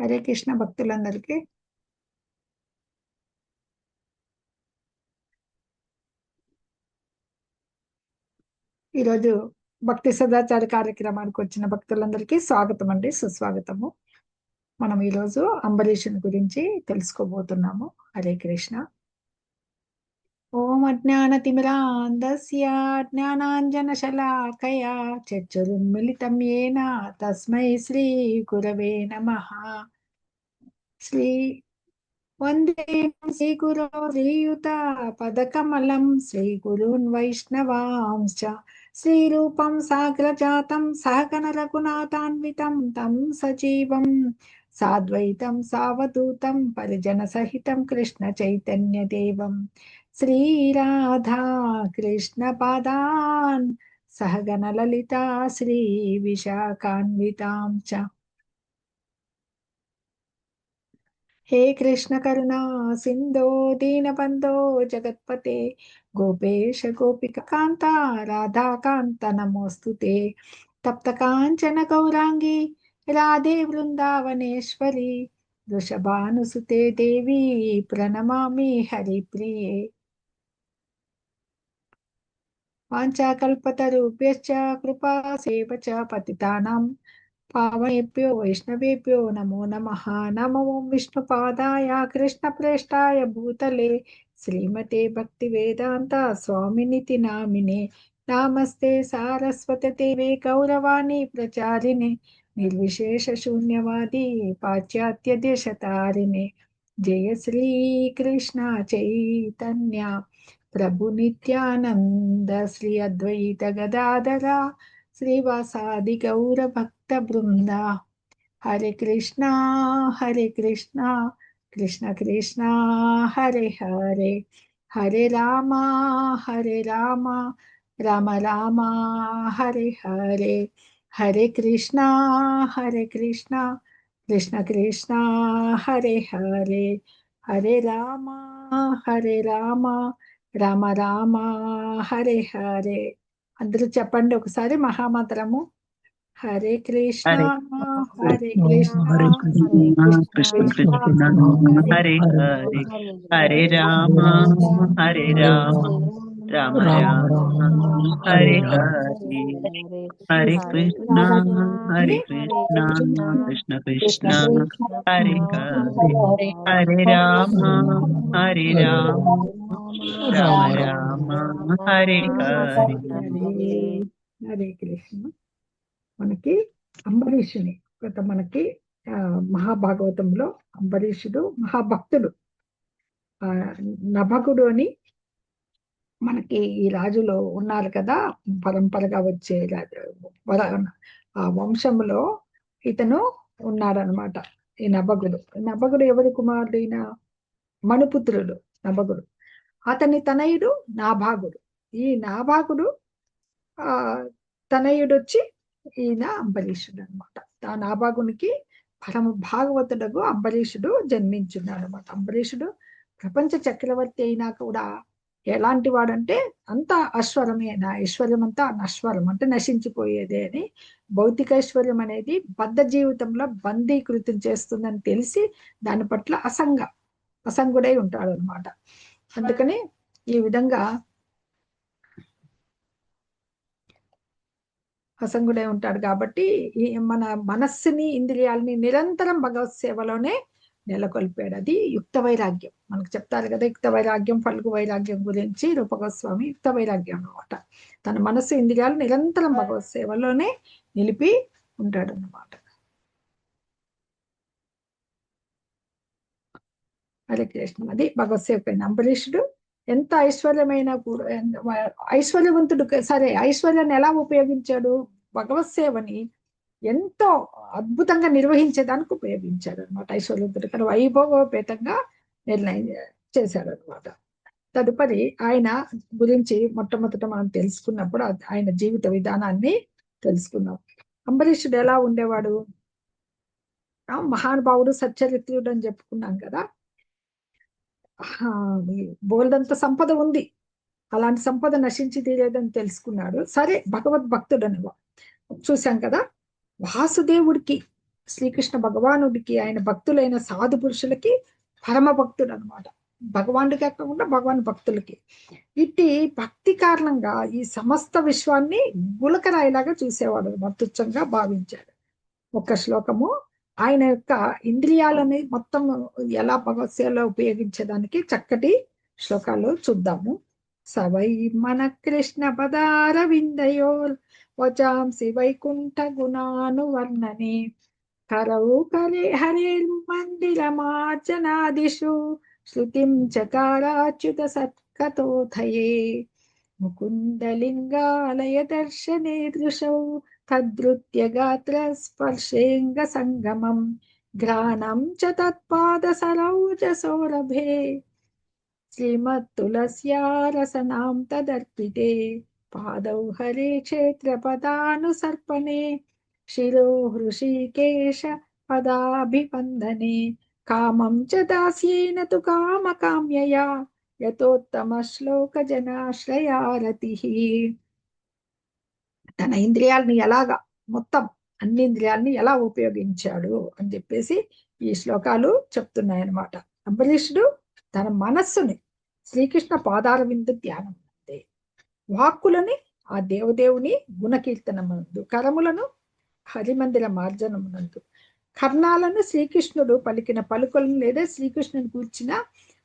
హరే కృష్ణ భక్తులందరికీ ఈరోజు భక్తి సదాచార కార్యక్రమానికి వచ్చిన భక్తులందరికీ స్వాగతం అండి, సుస్వాగతము. మనం ఈరోజు అంబరీషుని గురించి తెలుసుకోబోతున్నాము. హరే కృష్ణ. ఓం అజ్ఞానతిమిరాంధస్య జ్ఞానాంజనశలాకయా చక్షురున్మిళితం యేన తస్మై శ్రీ గురవే నమః. శ్రీ వందే శ్రీగురో శ్రీయుత పదకమలం శ్రీగురూన్ వైష్ణవాంశ్చ శ్రీరూపం సాగ్రజాతం సహగణ రఘునాథాన్వితం తం సజీవం సాద్వైతం సావధూతం పరిజన సహితం కృష్ణ చైతన్య దేవం శ్రీరాధా కృష్ణ పాదాన్ సహగణ లలితా శ్రీ విశాఖాన్వితాం చ. हे कृष्ण करुणा सिंधो दीनबंधो जगत्पते गोपेश गोपिका कांता राधा कांता नमोस्तुते. तप्त कांचन गौरांगी राधे वृंदावनेश्वरी वृषभानुसुते देवी प्रणमामि हरिप्रिये. वाञ्छाकल्पतरुभ्यश्च कृपा सेव च पतितानां पावनेभ्यो वैष्णवेभ्यो नमो नमः. नमो विष्णुपादाय कृष्णप्रेष्ठाय भूतले श्रीमते भक्तिवेदान्त स्वामिनिति नामिने. नमस्ते सारस्वते देवे गौरवाणी प्रचारिणे निर्विशेष शून्यवादी पाश्चात्य देशतारिणे. जय श्री कृष्ण चैतन्य प्रभु नित्यानंद श्री अद्वैत गदाधरा श्रीवासादि गौर भक्त वृंदा. हरे कृष्णा कृष्ण कृष्णा हरे हरे हरे रामा राम राम हरे हरे हरे कृष्णा कृष्ण कृष्णा हरे हरे हरे रामा రామ రామ హరే హరే. అందరూ చెప్పండి ఒకసారి మహామంత్రము. హరే కృష్ణ హరే హరే కృష్ణ హరే కృష్ణ కృష్ణ కృష్ణ హరే హరే హరే రామ హరే రామ రామ రామ హరే హరే హరే కృష్ణ కృష్ణ కృష్ణ హరే హరే హరే రామ రామ రామ హరే హరే. హరే కృష్ణ. మనకి అంబరీషుని మనకి మహాభాగవతంలో అంబరీషుడు మహాభక్తుడు. నభకుడు అని మనకి ఈ రాజులో ఉన్నారు కదా, పరంపరగా వచ్చే ఆ వంశంలో ఇతను ఉన్నాడనమాట. ఈ నభగుడు ఎవరి కుమారుడు? ఈయన మనుపుత్రుడు నభగుడు. అతని తనయుడు నాభాగుడు. ఈ నాభాగుడు తనయుడు వచ్చి ఈయన అంబరీషుడు అనమాట. ఆ నాభాగునికి పరమ భాగవతుడకు అంబరీషుడు జన్మించున్నాడు అనమాట. అంబరీషుడు ప్రపంచ చక్రవర్తి అయినా కూడా ఎలాంటి వాడంటే అంతా అశ్వరమే. ఐశ్వర్యం అంతా నశ్వరం అంటే నశించిపోయేదే అని. భౌతిక ఐశ్వర్యం అనేది బద్ధ జీవితంలో బందీకృతం చేస్తుందని తెలిసి దాని పట్ల అసంగుడై ఉంటాడు అనమాట. అందుకని ఈ విధంగా అసంగుడై ఉంటాడు కాబట్టి మన మనస్సుని ఇంద్రియాలని నిరంతరం భగవత్ సేవలోనే నెలకొల్పాడు. అది యుక్త వైరాగ్యం. మనకు చెప్తారు కదా, యుక్త వైరాగ్యం ఫల్గు వైరాగ్యం గురించి రూపగోస్వామి యుక్త వైరాగ్యం అనమాట. తన మనస్సు ఇంద్రియాలు నిరంతరం భగవత్ సేవలోనే నిలిపి ఉంటాడు అన్నమాట. హరే కృష్ణ. అది భగవత్ సేవకైన అంబరీషుడు ఎంత ఐశ్వర్యమైనా కూడా ఐశ్వర్యవంతుడు. సరే, ఐశ్వర్యాన్ని ఎలా ఉపయోగించాడు? భగవత్ సేవని ఎంతో అద్భుతంగా నిర్వహించేదానికి ఉపయోగించాడు అనమాట. ఐశ్వర్యవంతుడు కానీ వైభవోపేతంగా నిర్ణయం చేశాడు అనమాట. తదుపరి ఆయన గురించి మొట్టమొదట మనం తెలుసుకున్నప్పుడు ఆయన జీవిత విధానాన్ని తెలుసుకున్నాం. అంబరీషుడు ఎలా ఉండేవాడు? మహానుభావుడు, సచ్చరిత్రుడు అని చెప్పుకున్నాం కదా. బోల్డంత సంపద ఉంది, అలాంటి సంపద నశించి తీరేదని తెలుసుకున్నాడు. సరే, భగవద్భక్తుడు అని చూశాం కదా. వాసుదేవుడికి శ్రీకృష్ణ భగవానుడికి ఆయన భక్తులైన సాధు పురుషులకి పరమ భక్తుడు అనమాట. భగవానుడికి కాకుండా భగవాన్ భక్తులకి ఇట్టి భక్తి కారణంగా ఈ సమస్త విశ్వాన్ని గులకరాయిలాగా చూసేవాడు, తుచ్చంగా భావించాడు. ఒక శ్లోకము ఆయన యొక్క ఇంద్రియాలని మొత్తం ఎలా భగవత్ సేవలో ఉపయోగించేదానికి చక్కటి శ్లోకాలు చూద్దాము. సవై మన కృష్ణ పదార విందయోర్ వచాంసి వైకుంఠ గుణానువర్ణనే కరౌ కరే హరిర్మందిరమార్జనాదిషు శృతిం చకారాచ్యుత సత్కథోథయే ముకుందలింగాలయ దర్శనే దృశౌ తద్రుత్య గాత్ర స్పర్శేంగ సంగమం ఘ్రాణం చ తత్పాద సరౌజ సౌరభే శ్రీమత్తులస్యారసనాం తదర్పితే పాదౌ హరే క్షేత్రపదానుసర్పణే శిరో హృషికేశ పదాభివందనే కామం చ దాస్యేన తు కామకామ్యయా యతోత్తమ శ్లోక జనాశ్రయారతిః. తన ఇంద్రియాలని ఎలాగా మొత్తం అన్ని ఇంద్రియాలని ఎలా ఉపయోగించాడు అని చెప్పేసి ఈ శ్లోకాలు చెప్తున్నాయి అన్నమాట. అంబరీషుడు తన మనస్సుని శ్రీకృష్ణ పాదార విందు ధ్యానం అంతే, వాక్కులని ఆ దేవదేవుని గుణకీర్తనమునందు, కరములను హరిమందిర మార్జనమునందు, కర్ణాలను శ్రీకృష్ణుడు పలికిన పలుకులను లేదా శ్రీకృష్ణుని కూర్చిన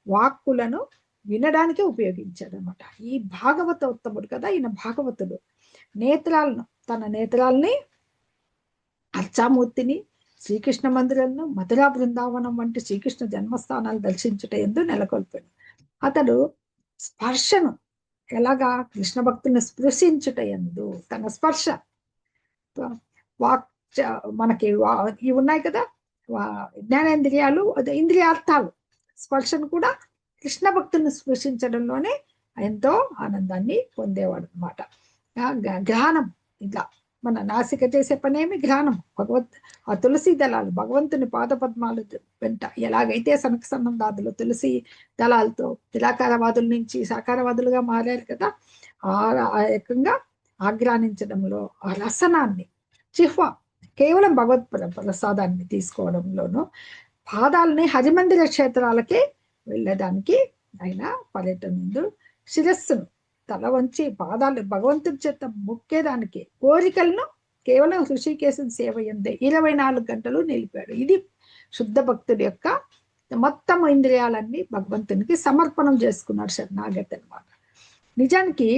వాక్కులను వినడానికి ఉపయోగించాడు అనమాట. ఈ భాగవత ఉత్తముడు కదా ఈయన భాగవతుడు. నేత్రాలను, తన నేత్రాలని అర్చామూర్తిని, శ్రీకృష్ణ మందిరాలను, మధురా బృందావనం వంటి శ్రీకృష్ణ జన్మస్థానాలు దర్శించుట ఎందు నెలకొల్పాడు. అతడు స్పర్శను ఎలాగా కృష్ణ భక్తుని స్పృశించుట ఎందు తన స్పర్శ వాక్ మనకి ఇవి ఉన్నాయి కదా జ్ఞానేంద్రియాలు, ఇంద్రియార్థాలు, స్పర్శను కూడా కృష్ణ భక్తుని స్పృశించడంలోనే ఎంతో ఆనందాన్ని పొందేవాడు అనమాట. ఘ్రాణం, ఇలా మన నాసిక చేసే పనేమి ఘ్రాణం. ఆ తులసి దళాలు భగవంతుని పాద పద్మాలు వెంట ఎలాగైతే సనక సన్నందాదులు తులసి దళాలతో నిరాకారవాదుల నుంచి సాకారవాదులుగా మారారు కదా, ఆ రకంగా ఆగ్రానించడంలో ఆ రసనాన్ని, చిహ్వ కేవలం భగవత్ ప్రసాదాన్ని తీసుకోవడంలోనూ, పాదాలని హరిమందిర క్షేత్రాలకే వెళ్ళడానికి ఆయన పర్యటన, శిరస్సును తల వంచి పాదాలు భగవంతుడి చేత మొక్కేదానికి, కోరికలను కేవలం హృషికేశుని సేవ ఎందే 24 గంటలు నిలిపాడు. ఇది శుద్ధ భక్తుడి యొక్క మొత్తం ఇంద్రియాలన్నీ భగవంతునికి సమర్పణం చేసుకున్నాడు, శరణాగతి అనమాట. నిజానికి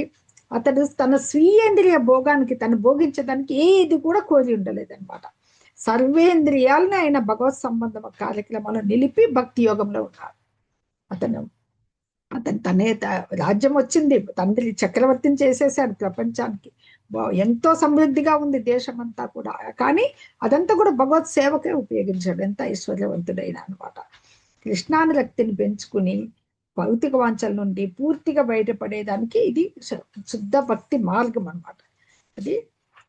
అతడు తన స్వీయేంద్రియ భోగానికి, తను భోగించడానికి ఏది కూడా కోరి ఉండలేదన్నమాట. సర్వేంద్రియాలని ఆయన భగవత్ సంబంధ కార్యక్రమాలు నిలిపి భక్తి యోగంలో ఉన్నాడు. అతను తనే రాజ్యం వచ్చింది, తండ్రి చక్రవర్తిని చేసేసాడు ప్రపంచానికి, ఎంతో సమృద్ధిగా ఉంది దేశం అంతా కూడా, కానీ అదంతా కూడా భగవత్ సేవకే ఉపయోగించాడు. ఎంత ఐశ్వర్యవంతుడైనా అనమాట. కృష్ణానురక్తిని పెంచుకుని భౌతిక వాంఛల నుండి పూర్తిగా బయటపడేదానికి ఇది శుద్ధ భక్తి మార్గం అన్నమాట. అది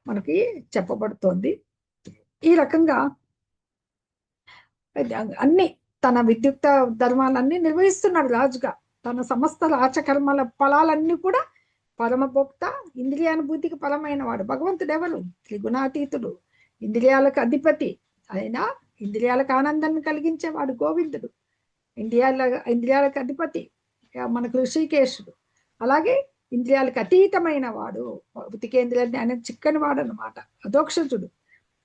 మనకి చెప్పబడుతోంది. ఈ రకంగా అన్ని తన విద్యుక్త ధర్మాలన్నీ నిర్వహిస్తున్నాడు రాజుగా. తన సమస్త రాచకర్మల ఫలాలన్నీ కూడా పరమభోక్త, ఇంద్రియానుభూతికి పరమైన వాడు. భగవంతుడు ఎవరు? త్రిగుణాతీతుడు, ఇంద్రియాలకు అధిపతి, ఆయన ఇంద్రియాలకు ఆనందాన్ని కలిగించేవాడు గోవిందుడు, ఇంద్రియాలకు అధిపతి మనకు ఋషికేశుడు, అలాగే ఇంద్రియాలకు అతీతమైన వాడు, భౌతికేంద్రియాన్ని ఆయన చిక్కని వాడు అనమాట, అధోక్షజుడు.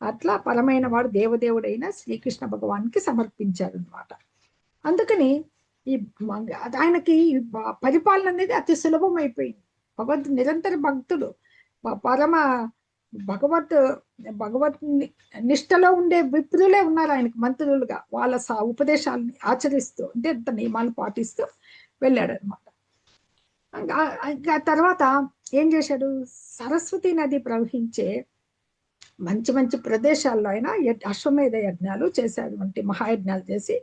అట్లా పరమైన వాడు దేవదేవుడైన శ్రీకృష్ణ భగవానికి సమర్పించాడు అనమాట. అందుకని ఈ ఆయనకి పరిపాలన అనేది అతి సులభం అయిపోయింది. భగవంతుడు నిరంతర భక్తుడు, పరమ భగవత్ నిష్టలో ఉండే విప్రులే ఉన్నారు ఆయనకు మంత్రులుగా. వాళ్ళ ఉపదేశాలని ఆచరిస్తూ, అంటే అంత నియమాలు పాటిస్తూ వెళ్ళాడు అనమాట. ఇంకా తర్వాత ఏం చేశాడు? సరస్వతి నది ప్రవహించే మంచి మంచి ప్రదేశాల్లో ఆయన అశ్వమేధ యజ్ఞాలు చేశాడు, అంటే మహాయజ్ఞాలు చేసి.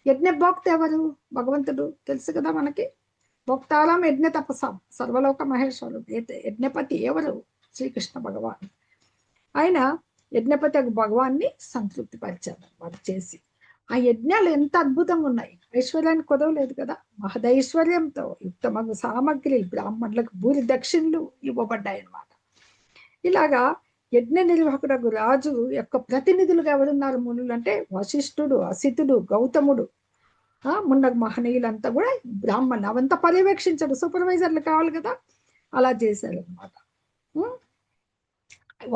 యజ్ఞ భోక్త ఎవరు? భగవంతుడు తెలుసు కదా మనకి. భోక్తారాం యజ్ఞ తపసాం సర్వలోక మహేశ్వరుడు. యజ్ఞపతి ఎవరు? శ్రీకృష్ణ భగవాన్. ఆయన యజ్ఞపతి భగవాన్ని సంతృప్తి పరిచారు వాడు చేసి. ఆ యజ్ఞాలు ఎంత అద్భుతంగా ఉన్నాయి, ఐశ్వర్యానికి కొదవలేదు కదా. మహదైశ్వర్యంతో యుక్తమగు సామగ్రి బ్రాహ్మణులకు భూరి దక్షిణలు ఇవ్వబడ్డాయి అన్నమాట. ఇలాగా యజ్ఞ నిర్వాహకుడు రాజు యొక్క ప్రతినిధులుగా ఎవరున్నారు మునులు అంటే వశిష్ఠుడు, అసితుడు, గౌతముడు, మున్న మహనీయులంతా కూడా బ్రాహ్మణ్ అవంతా పర్యవేక్షించాడు. సూపర్వైజర్లు కావాలి కదా, అలా చేశారు అనమాట.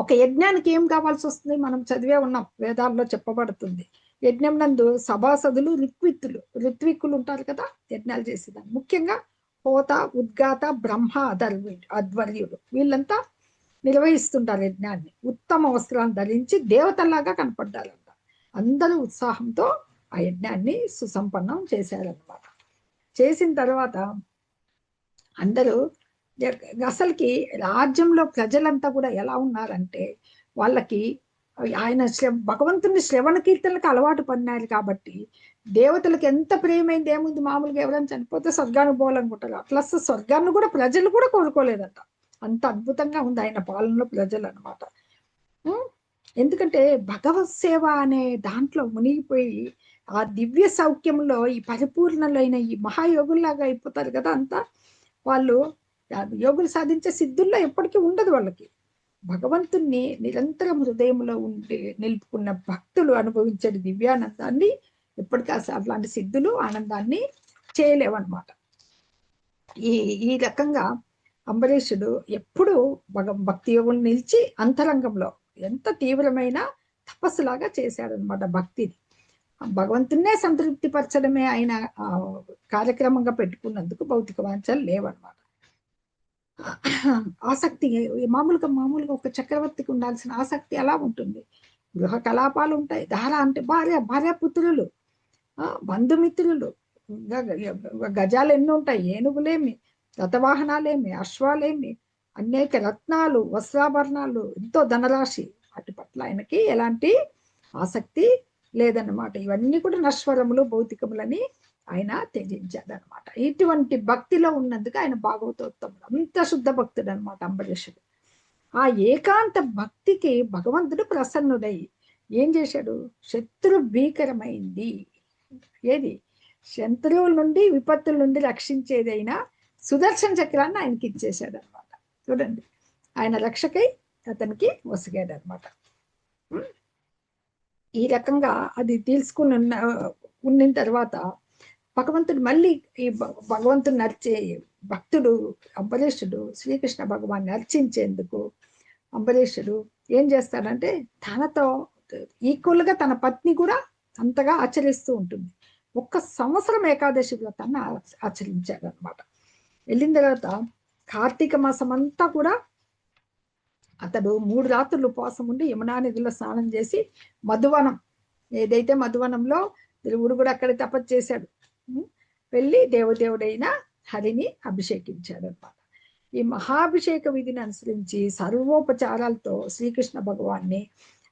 ఒక యజ్ఞానికి ఏం కావాల్సి వస్తుంది మనం చదివే ఉన్నాం, వేదాల్లో చెప్పబడుతుంది. యజ్ఞం నందు సభాసదులు, ఋత్విక్కులు ఉంటారు కదా యజ్ఞాలు చేసేదాన్ని. ముఖ్యంగా హోత, ఉద్గాత, బ్రహ్మ, అధ్వర్యుడు వీళ్ళంతా నిర్వహిస్తుంటారు యజ్ఞాన్ని. ఉత్తమ వస్త్రాన్ని ధరించి దేవతల్లాగా కనపడ్డారంట. అందరూ ఉత్సాహంతో ఆ యజ్ఞాన్ని సుసంపన్నం చేశారన్నమాట. చేసిన తర్వాత అందరూ అసలుకి రాజ్యంలో ప్రజలంతా కూడా ఎలా ఉన్నారంటే వాళ్ళకి ఆయన భగవంతుని శ్రవణ కీర్తనలకు అలవాటు పడినారు కాబట్టి దేవతలకు ఎంత ప్రేమైంది ఏముంది. మామూలుగా ఎవరైనా చనిపోతే స్వర్గానికి పోవాలనుకుంటారు, ప్లస్ స్వర్గాన్ని కూడా ప్రజలు కూడా కోరుకోలేదంట. అంత అద్భుతంగా ఉంది ఆయన పాలనలో ప్రజలు అనమాట. ఎందుకంటే భగవత్ సేవ అనే దాంట్లో మునిగిపోయి ఆ దివ్య సౌఖ్యంలో ఈ పరిపూర్ణలైన ఈ మహాయోగుల్లాగా అయిపోతారు కదా. అంతా వాళ్ళు యోగులు సాధించే సిద్ధుల్లో ఎప్పటికీ ఉండదు వాళ్ళకి. భగవంతుణ్ణి నిరంతరం హృదయంలో ఉండి నిలుపుకున్న భక్తులు అనుభవించే దివ్యానందాన్ని ఎప్పటికీ అట్లాంటి సిద్ధులు ఆనందాన్ని చేయలేవన్నమాట. ఈ రకంగా అంబరీషుడు ఎప్పుడు భక్తి యోగులు నిలిచి అంతరంగంలో ఎంత తీవ్రమైన తపస్సులాగా చేశాడనమాట. భక్తిని భగవంతున్నే సంతృప్తి పరచడమే ఆయన కార్యక్రమంగా పెట్టుకున్నందుకు భౌతిక వాంఛలు లేవన్నమాట. ఆసక్తి మామూలుగా ఒక చక్రవర్తికి ఉండాల్సిన ఆసక్తి ఎలా ఉంటుంది? గృహ కలాపాలు ఉంటాయి, ధార అంటే భార్యాపుత్రులు, బంధుమిత్రులు, గజాలు ఎన్ని ఉంటాయి, ఏనుగులేమి, రథవాహనాలేమి, అశ్వాలేమి, అనేక రత్నాలు, వస్త్రాభరణాలు, ఎంతో ధనరాశి, వాటి పట్ల ఆయనకి ఎలాంటి ఆసక్తి లేదన్నమాట. ఇవన్నీ కూడా నశ్వరములు, భౌతికములని ఆయన త్యజించాడనమాట. ఇటువంటి భక్తిలో ఉన్నందుకు ఆయన భాగవతోత్తముడు, అంత శుద్ధ భక్తుడు అనమాట అంబరీషుడు. ఆ ఏకాంత భక్తికి భగవంతుడు ప్రసన్నుడై ఏం చేశాడు? శత్రు భీకరమైంది ఏది శత్రువుల నుండి విపత్తుల నుండి రక్షించేదైనా సుదర్శన చక్రాన్ని ఆయనకి ఇచ్చేసాడు అనమాట. చూడండి, ఆయన రక్షకై అతనికి వసిగాడు అనమాట. ఈ రకంగా అది తీసుకుని ఉన్న తర్వాత భగవంతుడు మళ్ళీ ఈ భగవంతుని నడిచే భక్తుడు అంబరీషుడు శ్రీకృష్ణ భగవాన్ని అర్చించేందుకు అంబరీషుడు ఏం చేస్తాడంటే తనతో ఈక్వల్గా తన పత్ని కూడా అంతగా ఆచరిస్తూ ఉంటుంది. 1 సంవత్సరం ఏకాదశి వ్రతాన్ని ఆచరించాడు అనమాట. వెళ్ళిన తర్వాత కార్తీక మాసం అంతా కూడా అతడు 3 రాత్రులు ఉపవాసం ఉండి యమునా నదిలో స్నానం చేసి మధువనం, ఏదైతే మధువనంలో దేవుడు కూడా అక్కడ తపస్సు చేశాడు, వెళ్ళి దేవదేవుడైన హరిని అభిషేకించాడు అనమాట. ఈ మహాభిషేక విధిని అనుసరించి సర్వోపచారాలతో శ్రీకృష్ణ భగవాన్ని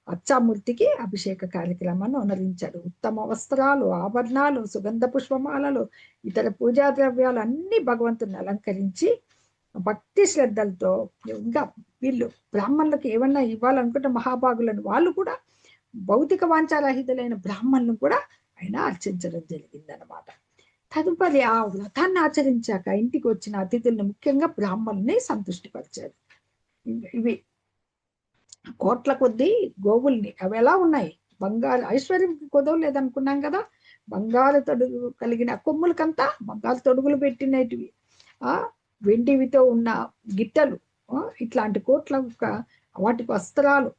అచ్చామూర్తికి అభిషేక కార్యక్రమాన్ని అనరించాడు. ఉత్తమ వస్త్రాలు, ఆభరణాలు, సుగంధ పుష్పమాలలు, ఇతర పూజా ద్రవ్యాలు అన్ని భగవంతుని అలంకరించి భక్తి శ్రద్ధలతో, ఇంకా వీళ్ళు బ్రాహ్మణులకు ఏమన్నా ఇవ్వాలనుకుంటే మహాభాగులను వాళ్ళు కూడా భౌతిక వాంఛారహితులైన బ్రాహ్మణులను కూడా ఆయన అర్చించడం జరిగిందనమాట. తదుపరి ఆ వ్రతాన్ని ఆచరించాక ఇంటికి వచ్చిన అతిథులను, ముఖ్యంగా బ్రాహ్మణుల్ని సంతృష్టిపరిచారు. ఇవి కోట్ల కొద్దీ గోవుల్ని, అవి ఎలా ఉన్నాయి, బంగారు ఐశ్వర్యం కొదవ లేదనుకున్నాం కదా, బంగారు తొడుగు కలిగిన కొమ్ములకంతా బంగారు తొడుగులు పెట్టినటివి, వెండివితో ఉన్న గిట్టలు, ఇట్లాంటి కోట్ల వాటికి వస్త్రాలు,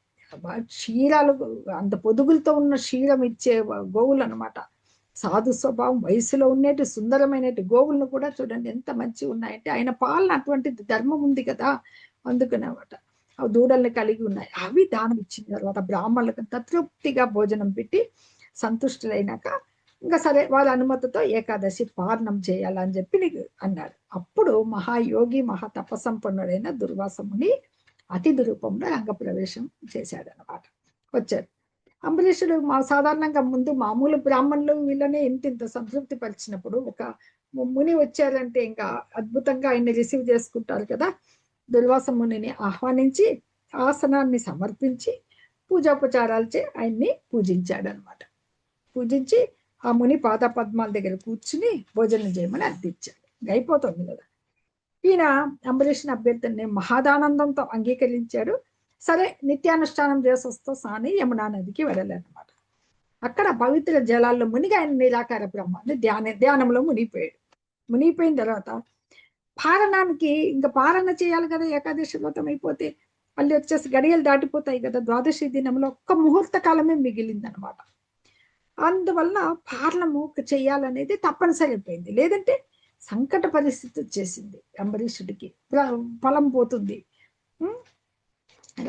క్షీరాలు, అంత పొదుగులతో ఉన్న క్షీరం ఇచ్చే గోవులు అనమాట. సాధు స్వభావం, వయసులో ఉన్నట్టు సుందరమైనట్టు గోవులను కూడా చూడండి ఎంత మంచి ఉన్నాయంటే ఆయన పాలన అటువంటి ధర్మం ఉంది కదా, అందుకనమాట. అవి దూడల్ని కలిగి ఉన్నాయి. అవి దానం ఇచ్చిన తర్వాత బ్రాహ్మణులకు తృప్తిగా భోజనం పెట్టి సంతుష్టులైనాక ఇంకా సరే వాళ్ళ అనుమతితో ఏకాదశి పారణం చేయాలని చెప్పి నీకు అన్నాడు. అప్పుడు మహాయోగి మహాతపసంపన్నుడైన దుర్వాసముని అతిథి రూపంలో రంగప్రవేశం చేశాడు అనమాట. వచ్చాడు అంబరీషుడు. సాధారణంగా ముందు మామూలు బ్రాహ్మణులు వీళ్ళనే ఇంత సంతృప్తి పరిచినప్పుడు ఒక ముని వచ్చారంటే ఇంకా అద్భుతంగా ఆయన్ని రిసీవ్ చేసుకుంటారు కదా. దుర్వాస మునిని ఆహ్వానించి ఆసనాన్ని సమర్పించి పూజోపచారాలచే ఆయన్ని పూజించాడు అనమాట. పూజించి ఆ ముని పాద పద్మాల దగ్గర కూర్చుని భోజనం చేయమని అర్థించాడు. అయిపోతుంది కదా. ఈయన అంబరీషుని అభ్యర్థిని మహాదానందంతో అంగీకరించాడు. సరే నిత్యానుష్ఠానం చేసి వస్తూ సాని యమునా నదికి వెళ్ళాలన్నమాట. అక్కడ పవిత్ర జలాల్లో మునిగి ఆయన నిరాకార బ్రహ్మాన్ని ధ్యానంలో మునిగిపోయిన తర్వాత పారణానికి ఇంకా పారణ చేయాలి కదా, ఏకాదశి వ్రతం అయిపోతే మళ్ళీ వచ్చేసి గడియలు దాటిపోతాయి కదా, ద్వాదశి దినంలో ఒక్క ముహూర్త కాలమే మిగిలిందనమాట. అందువల్ల పారణము చెయ్యాలనేది తప్పనిసరి అయిపోయింది. లేదంటే సంకట పరిస్థితి వచ్చేసింది అంబరీషుడికి, ఫలం పోతుంది.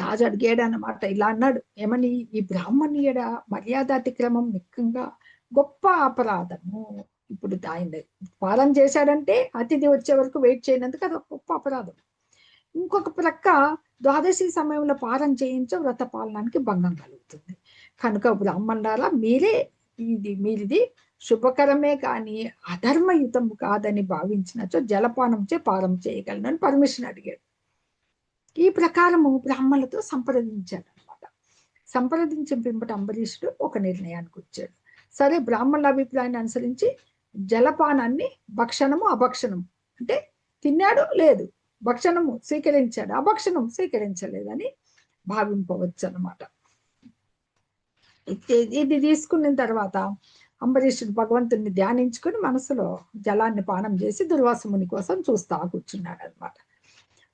రాజు అడిగాడు అన్నమాట, ఇలా అన్నాడు, ఏమని, ఈ బ్రాహ్మణీయుడ మర్యాదాతిక్రమం నిక్కంగా గొప్ప అపరాధము. ఇప్పుడు ఆయన పాలన చేశాడంటే అతిథి వచ్చే వరకు వెయిట్ చేయనందుకు అది గొప్ప అపరాధం. ఇంకొక ప్రక్క ద్వాదశి సమయంలో పాలన చేయించే వ్రత పాలనానికి భంగం కలుగుతుంది. కనుక బ్రాహ్మణులారా మీరిది శుభకరమే కానీ అధర్మయుతం కాదని భావించినచో జలపానంచే పారం చేయగలను అని పర్మిషన్ అడిగాడు. ఈ ప్రకారము బ్రాహ్మణులతో సంప్రదించాడు అనమాట. సంప్రదించిన పిమ్మట అంబరీషుడు ఒక నిర్ణయానికి వచ్చాడు. సరే, బ్రాహ్మణుల అభిప్రాయాన్ని అనుసరించి జలపానాన్ని భక్షణము అభక్షణము అంటే తిన్నాడు లేదు, భక్షణము స్వీకరించాడు, అభక్షణం స్వీకరించలేదని భావింపవచ్చు అన్నమాట. ఇది తీసుకున్న తర్వాత అంబరీషుడు భగవంతుడిని ధ్యానించుకుని మనసులో జలాన్ని పానం చేసి దుర్వాసముని కోసం చూస్తా కూర్చున్నాడు అనమాట.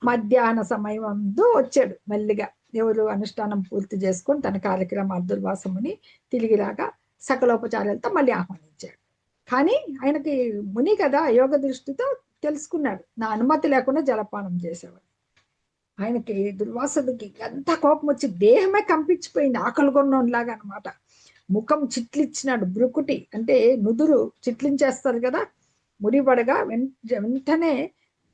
మధ్యాహ్న సమయం అందు వచ్చాడు మెల్లిగా. ఎవరు అనుష్ఠానం పూర్తి చేసుకొని తన కార్యక్రమాలు దుర్వాసముని తిరిగి రాగా సకలోపచారాలతో మళ్ళీ ఆహ్వానించాడు. కానీ ఆయనకి ముని కదా, యోగ దృష్టితో తెలుసుకున్నాడు, నా అనుమతి లేకుండా జలపానం చేసేవాడు. ఆయనకి దుర్వాసుడికి ఎంత కోపం వచ్చి దేహమే కంపించిపోయింది, ఆకలి కొన్నోలాగా అనమాట. ముఖం చిట్లిచ్చినాడు, బ్రుకుటి అంటే నుదురు చిట్లించేస్తారు కదా, ముడిపడగా వెంటనే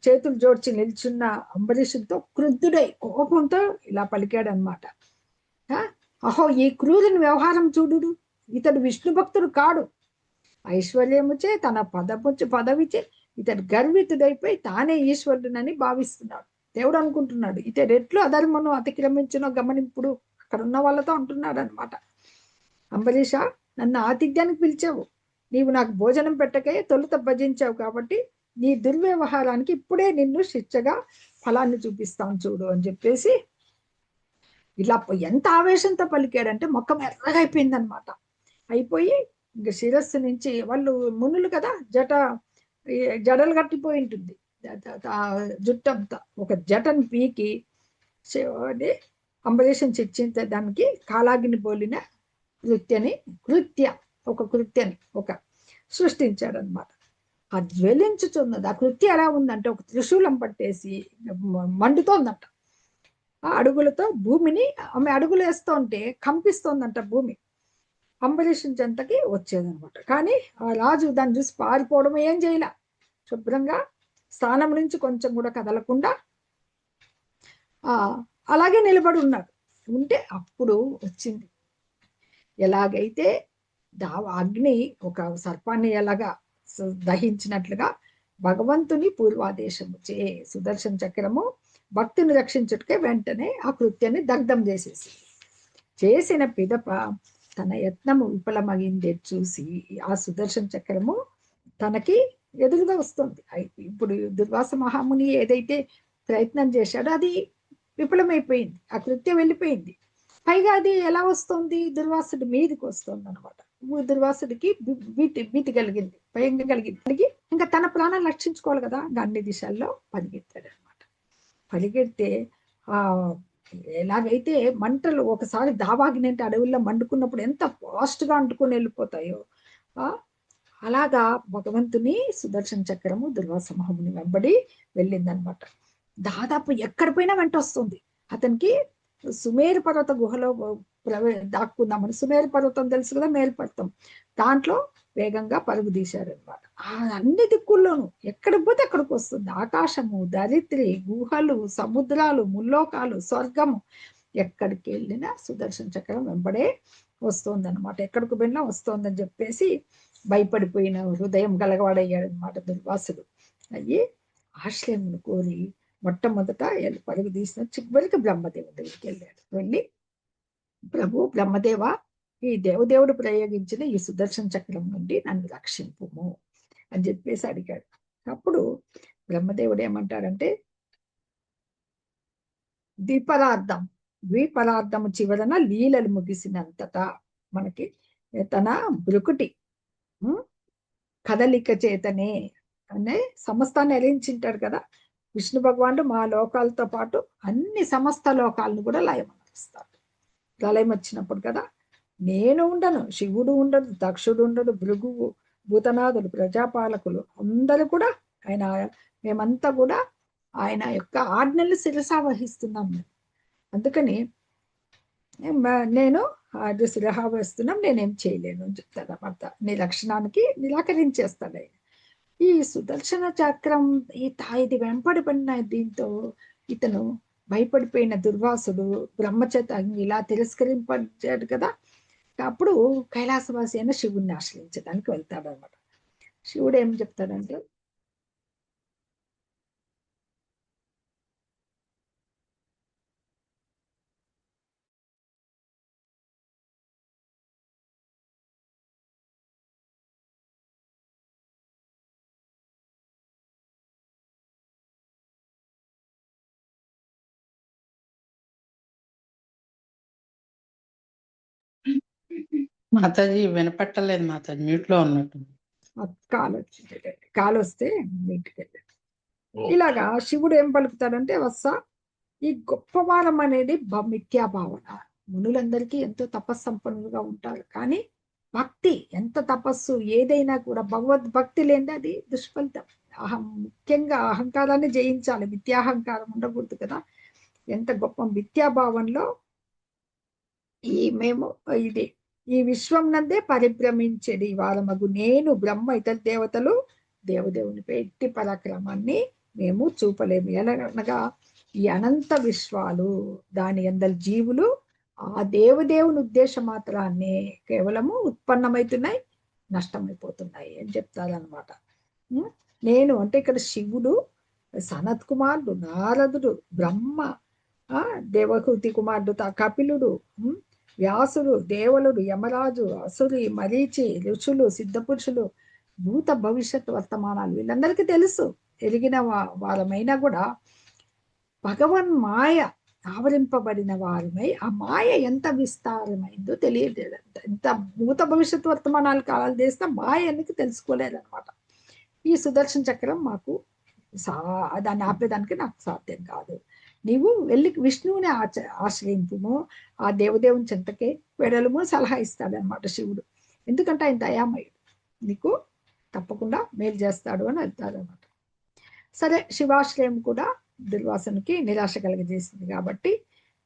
చేతులు జోడ్చి నిల్చున్న అంబరీషుడితో క్రుద్ధుడై కోపంతో ఇలా పలికాడు అనమాట, అహో ఈ క్రూరుని వ్యవహారం చూడు, ఇతడు విష్ణు భక్తుడు కాడు, ఐశ్వర్యముచే తన పదవిచే ఇతడు గర్వితుడైపోయి తానే ఈశ్వరుడునని భావిస్తున్నాడు. దేవుడు అనుకుంటున్నాడు ఇతడు ఎట్లు అధర్మను అతిక్రమించునో గమనింపుడు అక్కడ ఉన్న వాళ్ళతో అంటున్నాడు అనమాట. అంబరీష, నన్ను ఆతిథ్యానికి పిలిచావు, నీవు నాకు భోజనం పెట్టకే తొలుత భజించావు కాబట్టి నీ దుర్వ్యవహారానికి ఇప్పుడే నిన్ను శిక్షగా ఫలాన్ని చూపిస్తాను చూడు అని చెప్పేసి ఇలా ఎంత ఆవేశంతో పలికాడంటే మొక్కం ఎర్రగా అయిపోయింది అనమాట. అయిపోయి ఇంకా శిరస్సు నుంచి, వాళ్ళు మునులు కదా, జడలు కట్టిపోయి ఉంటుంది జుట్టంతా, ఒక జటను పీకి అంబరీషం చర్చించే దానికి కాలాగిని పోలిన కృత్యాన్ని ఒక సృష్టించాడు అనమాట. ఆ జ్వలించుతున్నది ఆ కృత్య ఎలా ఉందంటే ఒక త్రిశూలం పట్టేసి మండుతోందంట. ఆ అడుగులతో భూమిని ఆమె అడుగులు వేస్తూ ఉంటే కంపిస్తోందంట భూమి. అంబరీషం చెంతకి వచ్చేదనమాట. కానీ ఆ రాజు దాన్ని చూసి పారిపోవడం ఏం చేయలే, శుభ్రంగా స్థానం నుంచి కొంచెం కూడా కదలకుండా అలాగే నిలబడి ఉన్నాడు. ఉంటే అప్పుడు వచ్చింది, ఎలాగైతే అగ్ని ఒక సర్పాన్ని ఎలాగా దహించినట్లుగా భగవంతుని పూర్వాదేశము సుదర్శన చక్రము భక్తుని రక్షించుటకే వెంటనే ఆ కృత్యాన్ని దగ్ధం చేసిన పిదప తన యత్నము విఫలమగిందే చూసి ఆ సుదర్శన చక్రము తనకి ఎదురుగా వస్తుంది. ఇప్పుడు దుర్వాస మహాముని ఏదైతే ప్రయత్నం చేశాడో అది విఫలమైపోయింది, ఆ కృత్యం వెళ్ళిపోయింది. పైగా అది ఎలా వస్తుంది, దుర్వాసుడి మీదకి వస్తుంది అనమాట. దుర్వాసుడికి భీతి కలిగింది, భయంగా కలిగింది. ఇంకా తన ప్రాణాలు రక్షించుకోవాలి కదా, అన్ని దిశల్లో పరిగెత్తాడు అనమాట. పరిగెడితే ఎలాగైతే మంటలు ఒకసారి దావాగినంటే అడవుల్లో మండుకున్నప్పుడు ఎంత ఫాస్ట్గా అంటుకొని వెళ్ళిపోతాయో అలాగా భగవంతుని సుదర్శన చక్రము దుర్వాస మహాముని వెంబడి వెళ్ళిందనమాట. దాదాపు ఎక్కడ పోయినా వెంట వస్తుంది. అతనికి సుమేరు పర్వత గుహలో దాక్కుందామని, సుమేరు పర్వతం తెలుసు కదా, మేల్పర్వతం, దాంట్లో వేగంగా పరుగు తీశారు అనమాట. అన్ని దిక్కుల్లోనూ ఎక్కడికి పోతే అక్కడికి వస్తుంది. ఆకాశము, ధరిత్రి, గుహలు, సముద్రాలు, ముల్లోకాలు, స్వర్గము, ఎక్కడికి వెళ్ళినా సుదర్శన చక్రం వెంబడే వస్తుంది అనమాట. ఎక్కడికి వెళ్ళినా వస్తోందని చెప్పేసి భయపడిపోయిన హృదయం గలగవాడయ్యాడు అనమాట దుర్వాసుడు. అయ్యి ఆశ్రయమును కోరి మొట్టమొదట పరుగు తీసిన చివరికి బ్రహ్మదేవుడి దగ్గరికి వెళ్ళాడు. వెళ్ళి, ప్రభు బ్రహ్మదేవ, ఈ దేవదేవుడు ప్రయోగించిన ఈ సుదర్శన చక్రం నుండి నన్ను రక్షింపుము అని చెప్పేసి అడిగాడు. అప్పుడు బ్రహ్మదేవుడు ఏమంటాడంటే, దీపరార్థం ద్విపరార్థము చివరన లీలలు ముగిసినంతటా మనకి తన బ్రుకుటి కదలిక చేతనే అనే సమస్తాన్ని ఎరించింటాడు కదా విష్ణు భగవానుడు. మా లోకాలతో పాటు అన్ని సమస్త లోకాలను కూడా లయమనిస్తాడు. ప్రళయం వచ్చినప్పుడు కదా నేను ఉండను, శివుడు ఉండడు, దక్షుడు ఉండడు, భృగువు, భూతనాథులు, ప్రజాపాలకులు అందరూ కూడా ఆయన, మేమంతా కూడా ఆయన యొక్క ఆజ్ఞలు శిరసా వహిస్తున్నాం మేము. అందుకని నేను అది శిరహా వేస్తున్నాం, నేనేం చేయలేను అని చెప్తాడు అన్నమాట. నీ లక్షణానికి నిరాకరించేస్తాడు ఆయన. ఈ సుదర్శన చక్రం ఇది వెంపడి పడిన దీంతో ఇతను భయపడిపోయిన దుర్వాసుడు బ్రహ్మచేత ఇలా తిరస్కరించాడు కదా. అప్పుడు కైలాసవాసి అయిన శివుణ్ణి ఆశ్రయించడానికి వెళ్తాడు అనమాట. శివుడు ఏం చెప్తాడంటే, మాతాజీ వినపట్టలేదు మాతాజీ, మ్యూట్ లో ఉన్నట్టు. కాలు వచ్చింది, కాలు వస్తే ఇంటికి వెళ్ళాడు. ఇలాగా శివుడు ఏం పలుకుతాడంటే, వత్స ఈ గొప్పవారం అనేది మిథ్యా భావన. మునులందరికీ ఎంతో తపస్సంపన్నులుగా ఉంటారు, కానీ భక్తి ఎంత తపస్సు ఏదైనా కూడా భగవద్భక్తి లేని అది దుష్ఫలితం. ముఖ్యంగా అహంకారాన్ని జయించాలి, మిథ్యాహంకారం ఉండకూడదు కదా. ఎంత గొప్ప మిథ్యాభావంలో మేము ఈ విశ్వం నందే పరిభ్రమించేది వారమగు నేను బ్రహ్మ ఇతర దేవతలు దేవదేవునిపై ఎట్టి పరాక్రమాన్ని మేము చూపలేము. ఎలాగనగా ఈ అనంత విశ్వాలు దాని అందరి జీవులు ఆ దేవదేవుని ఉద్దేశ మాత్రాన్ని కేవలము ఉత్పన్నమవుతున్నాయి, నష్టమైపోతున్నాయి అని చెప్తారనమాట. నేను అంటే ఇక్కడ శివుడు, సనత్ కుమారుడు, నారదుడు, బ్రహ్మ, దేవహూతి కుమారుడు కపిలుడు, వ్యాసుడు, దేవులుడు, యమరాజు, అసురి, మరీచి, ఋషులు, సిద్ధపురుషులు, భూత భవిష్యత్ వర్తమానాలు వీళ్ళందరికీ తెలుసు. ఎరిగిన వారమైనా కూడా భగవన్ మాయ ఆవరింపబడిన వారమై ఆ మాయ ఎంత విస్తారమైందో తెలియలేదు. ఎంత భూత భవిష్యత్ వర్తమానాలు కాలాలు చేస్తే మాయ ఎందుకు తెలుసుకోలేదన్నమాట. ఈ సుదర్శన చక్రం మాకు దాన్ని ఆపేదానికి నాకు సాధ్యం కాదు. నీవు వెళ్ళి విష్ణువుని ఆశ్రయింపుము, ఆ దేవదేవుని చెంతకే వెడలుము సలహా ఇస్తాడనమాట శివుడు. ఎందుకంటే ఆయన దయామయుడు, నీకు తప్పకుండా మేలు చేస్తాడు అని వెళ్తాడనమాట. సరే, శివాశ్రయం కూడా దుర్వాసునికి నిరాశ కలిగజేసింది కాబట్టి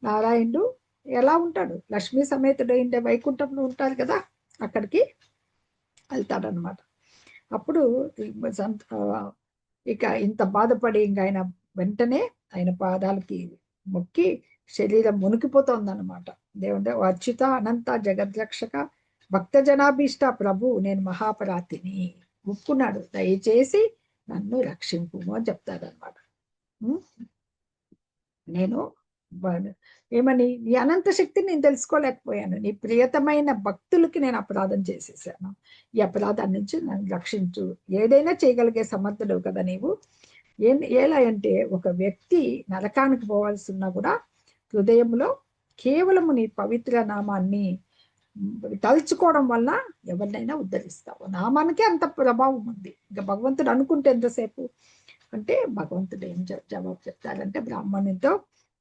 నారాయణుడు ఎలా ఉంటాడు, లక్ష్మీ సమేతుడు ఉండే వైకుంఠంలో ఉంటారు కదా, అక్కడికి వెళ్తాడనమాట. అప్పుడు ఇక ఇంత బాధపడి ఇంకా ఆయన వెంటనే ఆయన పాదాలకి మొక్కి శరీరం మునికిపోతోందన్నమాట. దేవుడు అచ్యుత అనంత జగద్రక్షక భక్త జనాభీష్ట ప్రభు, నేను మహాపరాతిని ఒప్పుకున్నాడు, దయచేసి నన్ను రక్షింపు అని చెప్తాడనమాట. నేను ఏమని, నీ అనంత శక్తిని నేను తెలుసుకోలేకపోయాను, నీ ప్రియతమైన భక్తులకి నేను అపరాధం చేసేసాను, ఈ అపరాధాన్ని నుంచి నన్ను రక్షించు, ఏదైనా చేయగలిగే సమర్థుడు కదా నీవు. ఎలా అంటే ఒక వ్యక్తి నరకానికి పోవాల్సి ఉన్నా కూడా హృదయంలో కేవలము నీ పవిత్ర నామాన్ని తలుచుకోవడం వల్ల ఎవరినైనా ఉద్ధరిస్తావు. నామానికి అంత ప్రభావం ఉంది. ఇంకా భగవంతుడు అనుకుంటే ఎంతసేపు అంటే, భగవంతుడు ఏం జవాబు చెప్తారంటే, బ్రాహ్మణునితో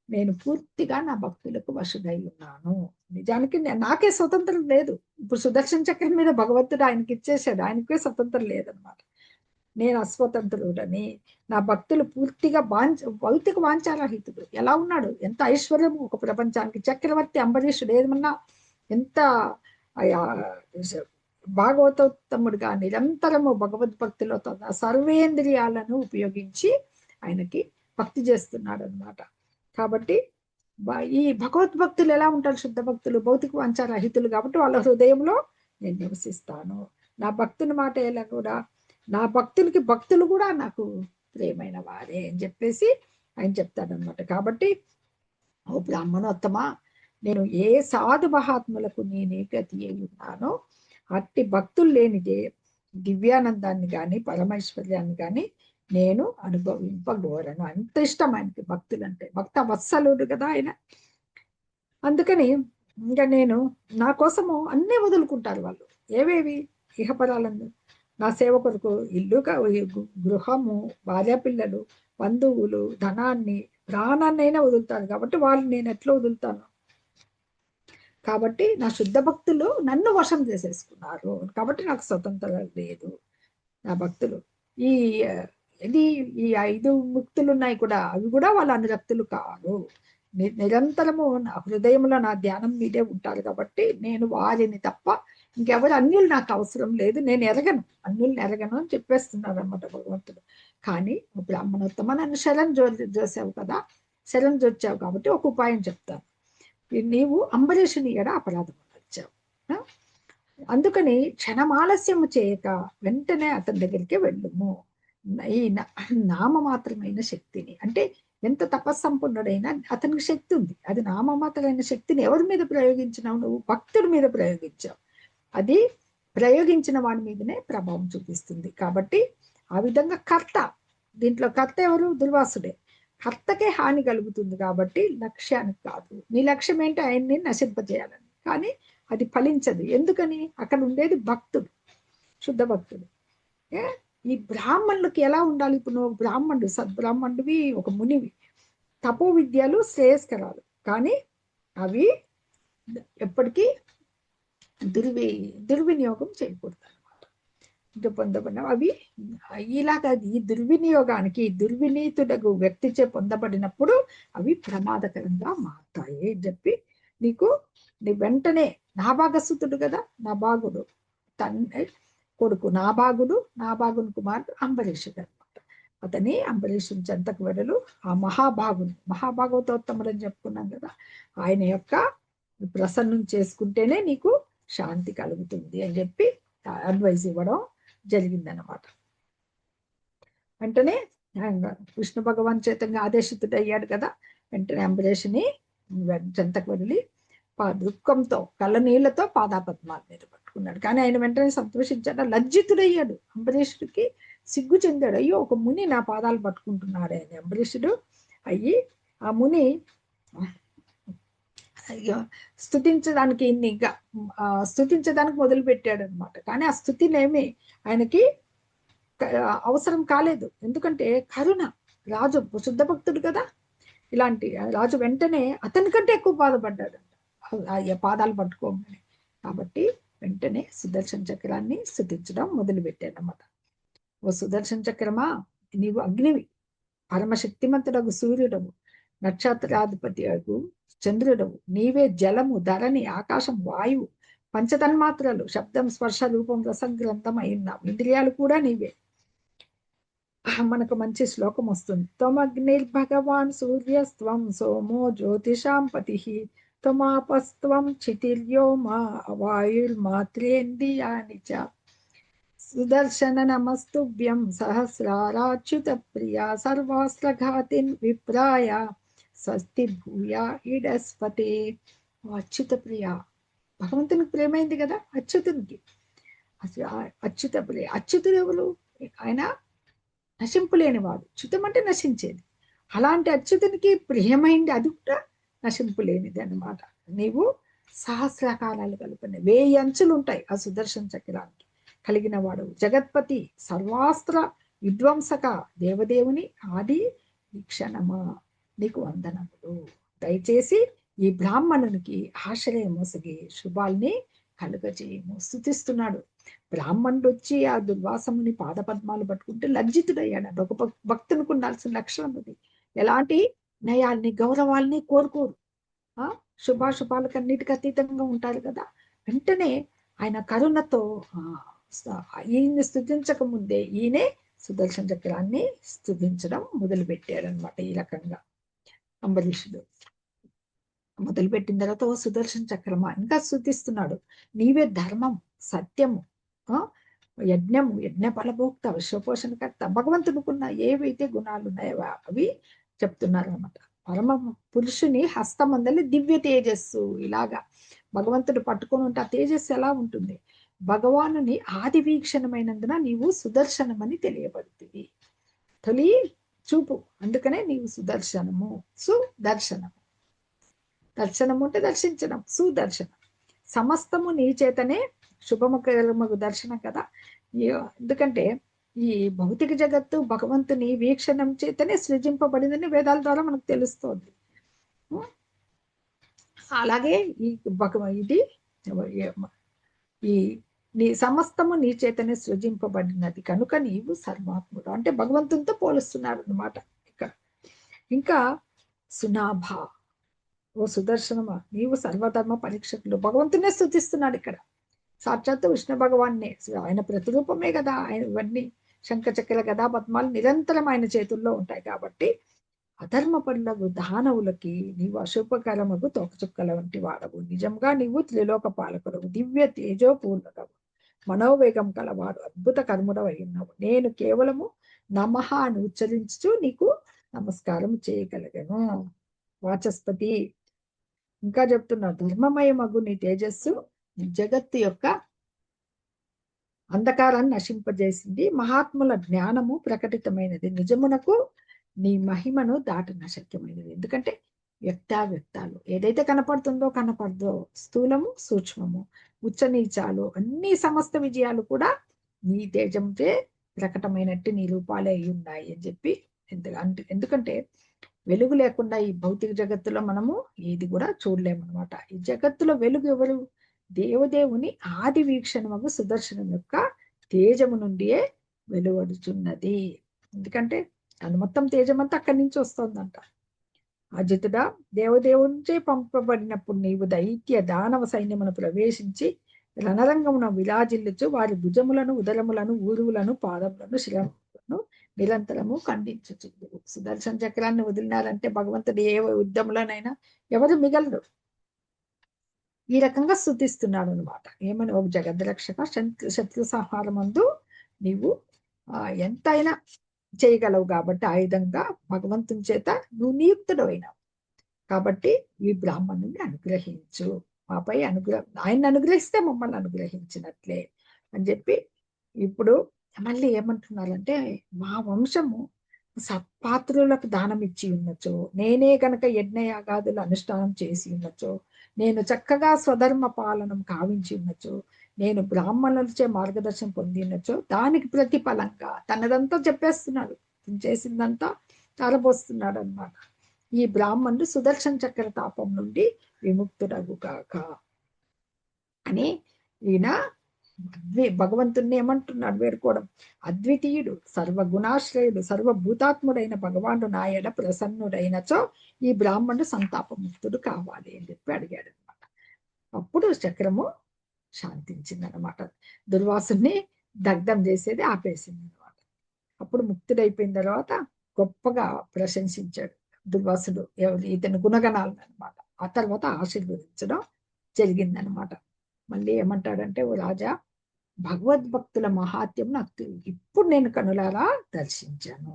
నేను పూర్తిగా నా భక్తులకు వశుడై ఉన్నాను. నిజానికి నాకే స్వతంత్రం లేదు. ఇప్పుడు సుదర్శన చక్రం మీద భగవంతుడు ఆయనకి ఇచ్చేసాడు, ఆయనకే స్వతంత్రం లేదనమాట. నేను అస్వతంత్రుడని, నా భక్తులు పూర్తిగా భౌతిక వాంఛారహితుడు. ఎలా ఉన్నాడు, ఎంత ఐశ్వర్యము ఒక ప్రపంచానికి. చక్రవర్తి అంబరీషుడు ఏమన్నా ఎంత భాగవతోత్తముడుగా నిరంతరము భగవద్భక్తిలో సర్వేంద్రియాలను ఉపయోగించి ఆయనకి భక్తి చేస్తున్నాడు అనమాట. కాబట్టి ఈ భగవద్భక్తులు ఎలా ఉంటారు, శుద్ధ భక్తులు భౌతిక వాంఛారహితులు కాబట్టి వాళ్ళ హృదయంలో నేను నివసిస్తాను. నా భక్తుని మాట ఎలా కూడా, నా భక్తులకి భక్తులు కూడా నాకు ప్రియమైన వారే అని చెప్పేసి ఆయన చెప్తాడనమాట. కాబట్టి ఓ బ్రాహ్మణోత్తమా, నేను ఏ సాధు మహాత్ములకు నేనే గతి అయి ఉన్నానో అట్టి భక్తులు లేనిదే దివ్యానందాన్ని కానీ పరమైశ్వర్యాన్ని కానీ నేను అనుభవింపగోరను. అంత ఇష్టం ఆయనకి భక్తులు అంటే. భక్త వత్సలుడు కదా ఆయన. అందుకని ఇంకా నేను నా కోసము అన్నీ వదులుకుంటారు వాళ్ళు. ఏవేవి? ఇహపరాలందు నా సేవ కొరకు ఇల్లు, గృహము, భార్య పిల్లలు, బంధువులు, ధనాన్ని, ప్రాణాన్నైనా వదులుతారు. కాబట్టి వాళ్ళు నేను ఎట్లా వదులుతాను? కాబట్టి నా శుద్ధ భక్తులు నన్ను వశం చేసేసుకున్నారు. కాబట్టి నాకు స్వతంత్రం లేదు. నా భక్తులు ఈ ఇది ఈ 5 ముక్తులు ఉన్నాయి కూడా, అవి కూడా వాళ్ళ అనురక్తులు కాదు. నిరంతరము నా హృదయంలో నా ధ్యానం మీదే ఉంటారు. కాబట్టి నేను వారిని తప్ప ఇంకెవరు అన్యులు నాకు అవసరం లేదు. నేను ఎరగను, అన్యుల్ని ఎరగను అని చెప్పేస్తున్నారు అన్నమాట భగవంతుడు. కానీ బ్రాహ్మణోత్తమ నన్ను శరణ్ జోసావు కదా, శరణ్ జొచ్చావు కాబట్టి ఒక ఉపాయం చెప్తాను. నీవు అంబరీషుని ఎడ అపరాధం వచ్చావు. అందుకని క్షణమాలస్యము చేయక వెంటనే అతని దగ్గరికి వెళ్ళుము. ఈ నామమాత్రమైన శక్తిని, అంటే ఎంత తపస్సంపన్నుడైనా అతనికి శక్తి ఉంది. అది నామమాత్రమైన శక్తిని ఎవరి మీద ప్రయోగించినావు? నువ్వు భక్తుడి మీద ప్రయోగించావు. అది ప్రయోగించిన వాడి మీదనే ప్రభావం చూపిస్తుంది. కాబట్టి ఆ విధంగా కర్త, దీంట్లో కర్త ఎవరు? దుర్వాసుడే. కర్తకే హాని కలుగుతుంది. కాబట్టి లక్ష్యానికి కాదు. నీ లక్ష్యం ఏంటి? ఆయన్ని నశింపజేయాలని. కానీ అది ఫలించదు. ఎందుకని? అక్కడ ఉండేది భక్తుడు, శుద్ధ భక్తుడు. ఈ బ్రాహ్మణులకి ఎలా ఉండాలి? ఇప్పుడు నువ్వు బ్రాహ్మణుడు, సద్బ్రాహ్మణుడివి, ఒక మునివి. తపో విద్యలు శ్రేయస్కరాలు, కానీ అవి ఎప్పటికీ దుర్వినియోగం చేయకూడదు అనమాట. పొందబడిన అవి ఇలాగా ఈ దుర్వినియోగానికి, దుర్వినీతుడకు వ్యక్తిచే పొందబడినప్పుడు అవి ప్రమాదకరంగా మారుతాయి అని చెప్పి నీకు నీ వెంటనే నాభాగసుతుడు కదా, నాభాగుడు తండ్రి కొడుకు నాభాగుని కుమారుడు అంబరీషుడు అనమాట. అతని అంబరీషుని చెంతకు వెడలు ఆ మహాభాగవతోత్తముడు అని చెప్పుకున్నాం కదా, ఆయన యొక్క ప్రసన్నం చేసుకుంటేనే నీకు శాంతి కలుగుతుంది అని చెప్పి అడ్వైజ్ ఇవ్వడం జరిగిందనమాట. వెంటనే విష్ణు భగవాన్ చేతంగా ఆదేశితుడు అయ్యాడు కదా, వెంటనే అంబరీషుని చెంతకు వెళ్ళి దుఃఖంతో కళ్ళ నీళ్లతో పాదాపద్మాల మీద పట్టుకున్నాడు. కానీ ఆయన వెంటనే సంతోషించాడు, లజ్జితుడయ్యాడు. అంబరీషుడికి సిగ్గు చెందాడు. అయ్యో, ఒక ముని నా పాదాలు పట్టుకుంటున్నాడు అని అంబరీషుడు అయ్యి ఆ ముని స్తుతించడానికి ఇంకా స్తుతించడానికి మొదలు పెట్టాడు అనమాట. కానీ ఆ స్థుతినేమి ఆయనకి అవసరం కాలేదు. ఎందుకంటే కరుణ, రాజు శుద్ధ భక్తుడు కదా, ఇలాంటి రాజు వెంటనే అతని కంటే ఎక్కువ బాధపడ్డాడు పాదాలు పట్టుకోమని. కాబట్టి వెంటనే సుదర్శన చక్రాన్ని స్తుతించడం మొదలు పెట్టాడు అన్నమాట. ఓ సుదర్శన చక్రమా, నీవు అగ్నివి, పరమశక్తిమంతుడగు సూర్యుడవు, నక్షత్రాధిపతి అగు చంద్రుడవు, నీవే జలము, ధరణి, ఆకాశం, వాయువు, పంచతన్మాత్రలు, శబ్దం, స్పర్శ, రూపం, రసం, గ్రంథం అయినావు. ఇంద్రియాలు కూడా నీవే. మనకు మంచి శ్లోకం వస్తుంది. త్వమగ్నిర్భగవాన్ సూర్యస్త్వం సోమో జ్యోతిషాం పతి, త్వమాపస్త్వం క్షితిర్యోమా వాయుర్మాత్రేంద్రియాణి చ. సుదర్శన నమస్తుభ్యం సహస్రారాచ్యుత ప్రియా, సర్వాస్త్రఘాతిన్ విప్రాయ స్వస్తి భూయా ఇడస్పతే. అచ్యుత ప్రియ, భగవంతునికి ప్రేమైంది కదా అచ్యుతునికి. అచ్యుత ప్రియ, అచ్యుతుడు ఎవరు? ఆయన నశింపులేనివాడు. చ్యుతం అంటే నశించేది. అలాంటి అచ్యుతునికి ప్రియమైంది, అది కూడా నశింపులేనిది అన్నమాట. నీవు సహస్రకాలాలు కలుపునే 1000 అంచులు ఉంటాయి ఆ సుదర్శన చక్రానికి కలిగిన వాడు. జగత్పతి, సర్వాస్త్ర విధ్వంసక, దేవదేవుని ఆది వీక్షణమా, నీకు వందనములు. దయచేసి ఈ బ్రాహ్మణునికి ఆశ్రయమొసగి శుభాల్ని కలుగజేయము. స్తుతిస్తున్నాడు. బ్రాహ్మణుడు వచ్చి ఆ దుర్వాసముని పాదపద్మాలు పట్టుకుంటే లజ్జితుడయ్యాడు. ఒక భక్తునికి ఉండాల్సిన లక్షణం అది. ఎలాంటి నయాల్ని, గౌరవాల్ని కోరుకోరు. శుభాశుభాలకు అన్నిటికీ అతీతంగా ఉంటారు కదా. వెంటనే ఆయన కరుణతో ఈయన్ని స్తుతించక ముందే ఈయనే సుదర్శన చక్రాన్ని స్తుతించడం మొదలు పెట్టాడనమాట. ఈ రకంగా అంబరీషుడు మొదలుపెట్టిన తర్వాత, ఓ సుదర్శన చక్రమా, ఇంకా స్తుతిస్తున్నాడు. నీవే ధర్మం, సత్యము, యజ్ఞము, యజ్ఞ ఫలభోక్త, విశ్వపోషణకర్త. భగవంతునికున్న ఏవైతే గుణాలు ఉన్నాయో అవి చెప్తున్నారు అనమాట. పరమ పురుషుని హస్తమందలి దివ్య తేజస్సు. ఇలాగా భగవంతుడు పట్టుకొని ఉంటే ఆ తేజస్సు ఎలా ఉంటుంది? భగవానుని ఆది వీక్షణమైనందున నీవు సుదర్శనమని తెలియబడుతుంది. తొలి చూపు, అందుకనే నీవు సుదర్శనము, సుదర్శనము. దర్శనం ఉంటే దర్శించడం, సుదర్శనం. సమస్తము నీ చేతనే శుభముఖము దర్శనం కదా. ఎందుకంటే ఈ భౌతిక జగత్తు భగవంతుని వీక్షణం చేతనే సృజింపబడిందని వేదాల ద్వారా మనకు తెలుస్తోంది. అలాగే ఈ ఇది ఈ నీ సమస్తము నీ చేతనే సృజింపబడినది కనుక నీవు సర్వాత్ముడు అంటే భగవంతునితో పోలుస్తున్నారు అన్నమాట ఇక్కడ. ఇంకా సునాభ, ఓ సుదర్శనమా, నీవు సర్వధర్మ పరీక్షకులు. భగవంతునే స్తుతిస్తున్నాడు ఇక్కడ. సాక్షాత్తు విష్ణు భగవాన్నే, ఆయన ప్రతిరూపమే కదా. ఆయన ఇవన్నీ శంఖచక్ర గదా పద్మాలు నిరంతరం ఆయన చేతుల్లో ఉంటాయి కాబట్టి అధర్మ పనులకు దానవులకి నీవు అశుభకరముకు తోకచుక్కల వంటి వాడవు. నిజంగా నీవు త్రిలోక పాలకుడవు, దివ్య తేజోపూర్ణకవు, మనోవేగం కలవాడు, అద్భుత కర్ముడవై ఉన్నావు. నేను కేవలము నమః అని ఉచ్చరించు నీకు నమస్కారం చేయగలిగాను. వాచస్పతి ఇంకా చెప్తున్నా, ధర్మమయమగు నీ తేజస్సు జగత్తు యొక్క అంధకారాన్ని నశింపజేసింది. మహాత్ముల జ్ఞానము ప్రకటితమైనది. నిజమునకు నీ మహిమను దాటిన శక్యమైనది. ఎందుకంటే వ్యక్తావ్యక్తాలు ఏదైతే కనపడుతుందో కనపడదో, స్థూలము సూక్ష్మము ఉచ్చ నీచాలు అన్ని సమస్త విజయాలు కూడా నీ తేజంతో ప్రకటమైనట్టు నీ రూపాలే అయి ఉన్నాయి అని చెప్పి. ఎందుకంటే వెలుగు లేకుండా ఈ భౌతిక జగత్తులో మనము ఏది కూడా చూడలేమన్నమాట. ఈ జగత్తులో వెలుగు ఎవరు? దేవదేవుని ఆది వీక్షణము సుదర్శనం యొక్క తేజము నుండియే వెలువడుచున్నది. ఎందుకంటే అది మొత్తం తేజమంతా అక్కడి నుంచి వస్తుందంట. అజితుడా, దేవదేవునిచే పంపబడినప్పుడు నీవు దైత్య దానవ సైన్యమును ప్రవేశించి రణరంగమున విరాజిల్లుచు వారి భుజములను, ఉదరములను, ఊరువులను, పాదములను, శిరములను నిరంతరము ఖండించు. సుదర్శన చక్రాన్ని వదిలినారంటే భగవంతుడు ఏ యుద్ధములనైనా ఎవరు మిగలరు. ఈ రకంగా స్తుతిస్తున్నాడు అనమాట. ఏమని, ఒక జగద్రక్షక, శత్రు సంహారమందు నీవు ఎంతైనా చేయగలవు కాబట్టి ఆయుధంగా భగవంతుని చేత నువ్వు నియుక్తుడు అయినావు కాబట్టి ఈ బ్రాహ్మణుని అనుగ్రహించు, మాపై ఆయన్ని అనుగ్రహిస్తే మమ్మల్ని అనుగ్రహించినట్లే అని చెప్పి. ఇప్పుడు మళ్ళీ ఏమంటున్నారంటే, మా వంశము సత్పాత్రులకు దానం ఇచ్చి ఉన్నచో, నేనే గనక యజ్ఞయాగాదులు అనుష్ఠానం చేసి ఉన్నచో, నేను చక్కగా స్వధర్మ పాలనం కావించి ఉన్నచో, నేను బ్రాహ్మణులచే మార్గదర్శనం పొంది ఉన్నచో, దానికి ప్రతిఫలంగా తనదంతా చెప్పేస్తున్నాడు, చేసిందంతా తారబోస్తున్నాడు అన్నమాట. ఈ బ్రాహ్మణుడు సుదర్శన చక్ర తాపం నుండి విముక్తుడగుగాక అని ఈయన భగవంతుణ్ణి ఏమంటున్నాడు వేడుకోవడం. అద్వితీయుడు, సర్వగుణాశ్రయుడు, సర్వభూతాత్ముడైన భగవానుడు నాయన ప్రసన్నుడైనచో ఈ బ్రాహ్మణుడు సంతాపముక్తుడు కావాలి అని చెప్పి అడిగాడు అనమాట. అప్పుడు చక్రము శాంతించింది అనమాట. దుర్వాసుని దగ్ధం చేసేది ఆపేసింది అనమాట. అప్పుడు ముక్తుడైపోయిన తర్వాత గొప్పగా ప్రశంసించాడు దుర్వాసుడు ఇతని గుణగణాలను అనమాట. ఆ తర్వాత ఆశీర్వదించడం జరిగిందనమాట. మళ్ళీ ఏమంటాడంటే, ఓ రాజా, భగవద్భక్తుల మహాత్యం నాకు ఇప్పుడు నేను కనులారా దర్శించాను.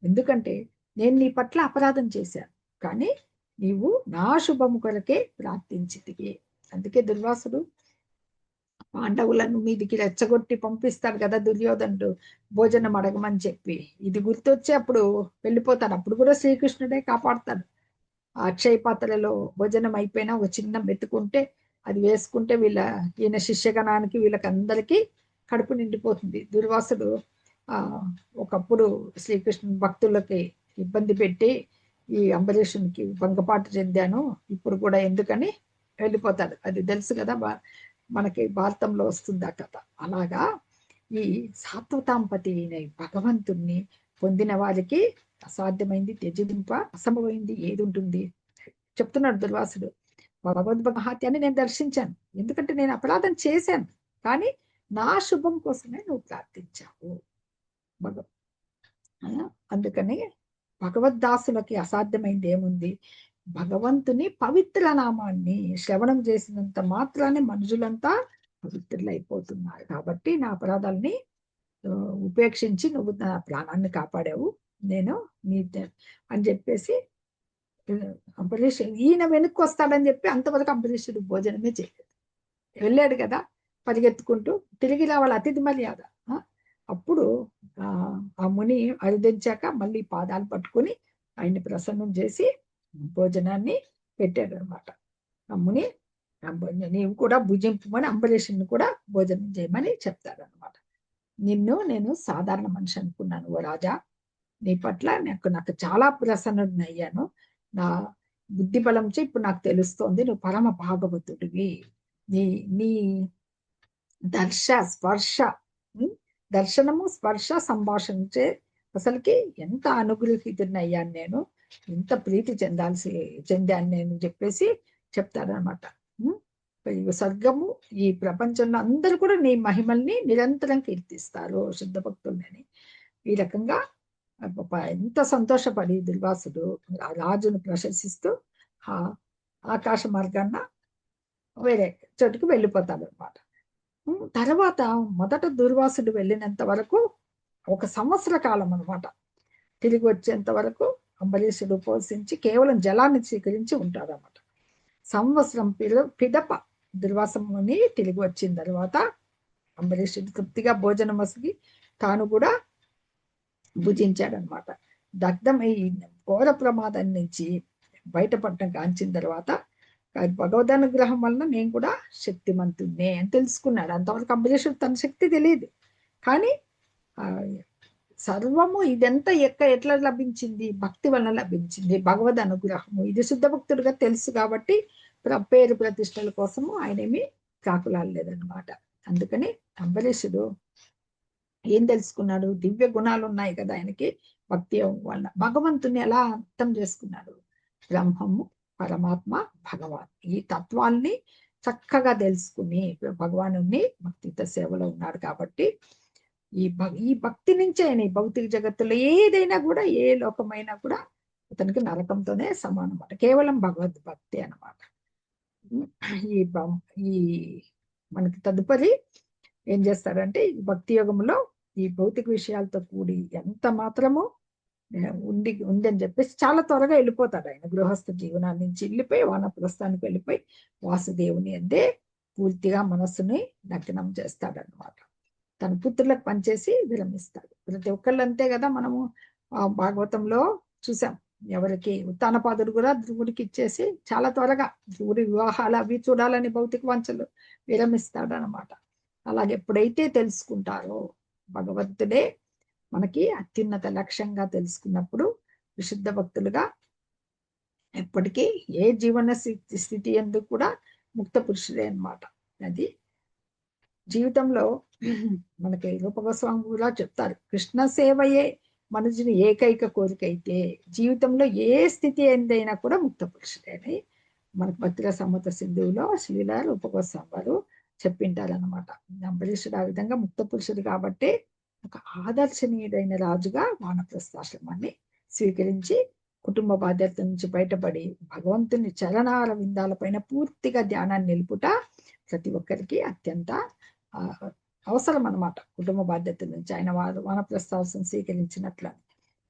ఎందుకంటే నేను నీ పట్ల అపరాధం చేశాను, కానీ నీవు నా శుభము కొరకే ప్రార్థించితివి. అందుకే దుర్వాసుడు పాండవులను మీదికి రెచ్చగొట్టి పంపిస్తాడు కదా దుర్యోధనుడు, భోజనం అడగమని చెప్పి. ఇది గుర్తొచ్చి అప్పుడు వెళ్ళిపోతాడు. అప్పుడు కూడా శ్రీకృష్ణుడే కాపాడుతాడు. ఆ అక్షయ పాత్రలో భోజనం అయిపోయినా ఒక చిన్న మెతుకుంటే అది వేసుకుంటే ఈయన శిష్యగణానికి వీళ్ళకందరికీ కడుపు నిండిపోతుంది. దుర్వాసుడు ఒకప్పుడు శ్రీకృష్ణ భక్తులకి ఇబ్బంది పెట్టి ఈ అంబరీషునికి భంగపాటు చెందాను, ఇప్పుడు కూడా ఎందుకని వెళ్ళిపోతాడు. అది తెలుసు కదా, మనకి భారతంలో వస్తుంది ఆ కథ. అలాగా ఈ సాత్వతాంపతి అయిన భగవంతుణ్ణి పొందిన వారికి అసాధ్యమైంది త్యజింప అసంభవమైంది ఏది ఉంటుంది చెప్తున్నాడు దుర్వాసుడు. భగవద్మహాత్యాన్ని నేను దర్శించాను, ఎందుకంటే నేను అపరాధం చేశాను, కానీ నా శుభం కోసమే నువ్వు ప్రార్థించావు అందుకని భగవద్దాసులకి అసాధ్యమైంది ఏముంది? భగవంతుని పవిత్ర నామాన్ని శ్రవణం చేసినంత మాత్రాన్ని మనుషులంతా పవిత్రులైపోతున్నారు. కాబట్టి నా అపరాధాలని ఉపేక్షించి నువ్వు నా ప్రాణాన్ని కాపాడావు, నేను నీ అని చెప్పేసి అంబరీష్ ఈయన వెనక్కి వస్తాడని చెప్పి అంతవరకు అంబరీషుడు భోజనమే చేయలేదు. వెళ్ళాడు కదా పరిగెత్తుకుంటూ, తిరిగి రావాలి, అతిథి మర్యాద. అప్పుడు ఆ ముని అరుదించాక మళ్ళీ పాదాలు పట్టుకుని ఆయన్ని ప్రసన్నం చేసి భోజనాన్ని పెట్టాడు అనమాట. అమ్ముని నీవు కూడా భుజింపమని అంబరీషుని కూడా భోజనం చేయమని చెప్తారనమాట. నిన్ను నేను సాధారణ మనిషి అనుకున్నాను ఓ రాజా, నీ పట్ల నాకు చాలా ప్రసన్నుడినయ్యాను. నా బుద్ధి బలంచే ఇప్పుడు నాకు తెలుస్తోంది నువ్వు పరమ భాగవతుడివి. నీ నీ స్పర్శ దర్శనము స్పర్శ సంభాషణచే అసలుకి ఎంత అనుగ్రహితుడినయ్యాను నేను, ఎంత ప్రీతి చెందాను నేను చెప్పేసి చెప్తారనమాట. స్వర్గము ఈ ప్రపంచంలో అందరూ కూడా నీ మహిమల్ని నిరంతరం కీర్తిస్తారు శుద్ధ భక్తులని. ఈ రకంగా ఎంత సంతోషపడి దుర్వాసుడు ఆ రాజును ప్రశంసిస్తూ ఆ ఆకాశ మార్గాన్న వేరే చోటుకు వెళ్ళిపోతాడు అనమాట. తర్వాత మొదట దుర్వాసుడు వెళ్ళినంత వరకు 1 సంవత్సర కాలం అనమాట. తిరిగి వచ్చేంత వరకు అంబరీషుడు ఉపవసించి కేవలం జలాన్ని స్వీకరించి ఉంటాడనమాట. సంవత్సరం పిదప దుర్వాసముని తిరిగి వచ్చిన తర్వాత అంబరీషుడు తృప్తిగా భోజనం వసిగి తాను కూడా భుజించాడనమాట. దగ్ధమై ఘోర ప్రమాదం నుంచి బయటపడటం కాంచిన తర్వాత భగవదనుగ్రహం వలన నేను కూడా శక్తిమంతున్నే అని తెలుసుకున్నాడు. అంతవరకు అంబరీషుడు తన శక్తి తెలియదు, కానీ సర్వము ఇదంతా ఎట్లా లభించింది? భక్తి వలన లభించింది, భగవద్ అనుగ్రహము. ఇది శుద్ధ భక్తుడుగా తెలుసు కాబట్టి పేరు ప్రతిష్టల కోసము ఆయన ఏమి కాకులాడలేదన్నమాట. అందుకని అంబరీషుడు ఏం తెలుసుకున్నాడు? దివ్య గుణాలు ఉన్నాయి కదా ఆయనకి భక్తి వలన. భగవంతుని ఎలా అర్థం చేసుకున్నాడు? బ్రహ్మము, పరమాత్మ, భగవాన్ ఈ తత్వాల్ని చక్కగా తెలుసుకుని భగవాను భక్తితో సేవలో ఉన్నాడు కాబట్టి ఈ భక్తి నుంచే ఆయన ఈ భౌతిక జగత్తులో ఏదైనా కూడా ఏ లోకమైనా కూడా అతనికి నరకంతోనే సమానం అన్నమాట. కేవలం భగవద్ భక్తి అన్నమాట. ఈ మనకి తదుపరి ఏం చేస్తాడంటే ఈ భక్తి యోగంలో ఈ భౌతిక విషయాలతో కూడి ఎంత మాత్రము ఉందని చెప్పేసి చాలా త్వరగా వెళ్ళిపోతాడు. ఆయన గృహస్థ జీవనాన్ని నుంచి వెళ్ళిపోయి వానప్రస్థానికి వెళ్ళిపోయి వాసుదేవుని అందే పూర్తిగా మనస్సుని నగ్నం చేస్తాడనమాట. తన పుత్రులకు పనిచేసి విరమిస్తాడు. ప్రతి ఒక్కళ్ళు అంతే కదా. మనము భాగవతంలో చూసాం, ఎవరికి ఉత్తానపాదుడు కూడా ధ్రువుడికి ఇచ్చేసి చాలా త్వరగా ధ్రువుడి వివాహాలు అవి చూడాలని భౌతిక వంచలు విరమిస్తాడనమాట. అలాగే ఎప్పుడైతే తెలుసుకుంటారో భగవంతుడే మనకి అత్యున్నత లక్ష్యంగా తెలుసుకున్నప్పుడు విశుద్ధ భక్తులుగా ఎప్పటికీ ఏ జీవన స్థితి ఎందుకు కూడా ముక్త పురుషులే అన్నమాట. అది జీవితంలో మనకి రూపగోస్వామి కూడా చెప్తారు, కృష్ణ సేవయే మనుషుని ఏకైక కోరిక అయితే జీవితంలో ఏ స్థితి ఏందైనా కూడా ముక్త పురుషులే అని మనకు భక్తిర సముద్ర సింధువులో శ్రీల రూపగోస్వామి వారు చెప్పింటారనమాట. అంబరీషుడు ఆ విధంగా ముక్త పురుషుడు కాబట్టి ఒక ఆదర్శనీయుడైన రాజుగా వానప్రస్థాశ్రమాన్ని స్వీకరించి కుటుంబ బాధ్యత నుంచి బయటపడి భగవంతుని చరణార విందాలపైన పూర్తిగా ధ్యానాన్ని నిలుపుట ప్రతి ఒక్కరికి అత్యంత అవసరం అన్నమాట. కుటుంబ బాధ్యత నుంచి ఆయన వానప్రస్థాశ్రమం స్వీకరించినట్లు.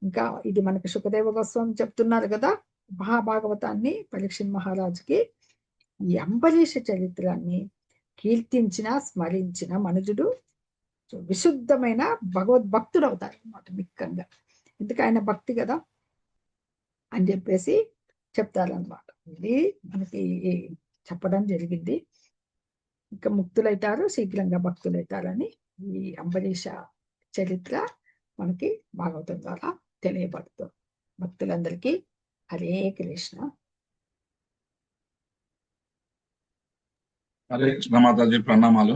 ఇంకా ఇది మనకి శుకదేవ గోస్వామి చెప్తున్నారు కదా, మహాభాగవతాన్ని పరీక్షిత్ మహారాజుకి ఈ అంబరీష చరిత్రాన్ని కీర్తించిన స్మరించిన మనుజుడు విశుద్ధమైన భగవద్భక్తుడు అవుతారు అన్నమాట మిక్కంగా. ఎందుకు ఆయన భక్తి కదా అని చెప్పేసి చెప్తారనమాట. ఇది మనకి చెప్పడం జరిగింది. ఇంకా ముక్తులైతారు, శీఘ్రంగా భక్తులైతారని ఈ అంబరీష చరిత్ర మనకి భాగవతం ద్వారా తెలియబడుతుంది. భక్తులందరికీ హరే కృష్ణ. హరే కృష్ణ మాతాజీ, ప్రణామాలు.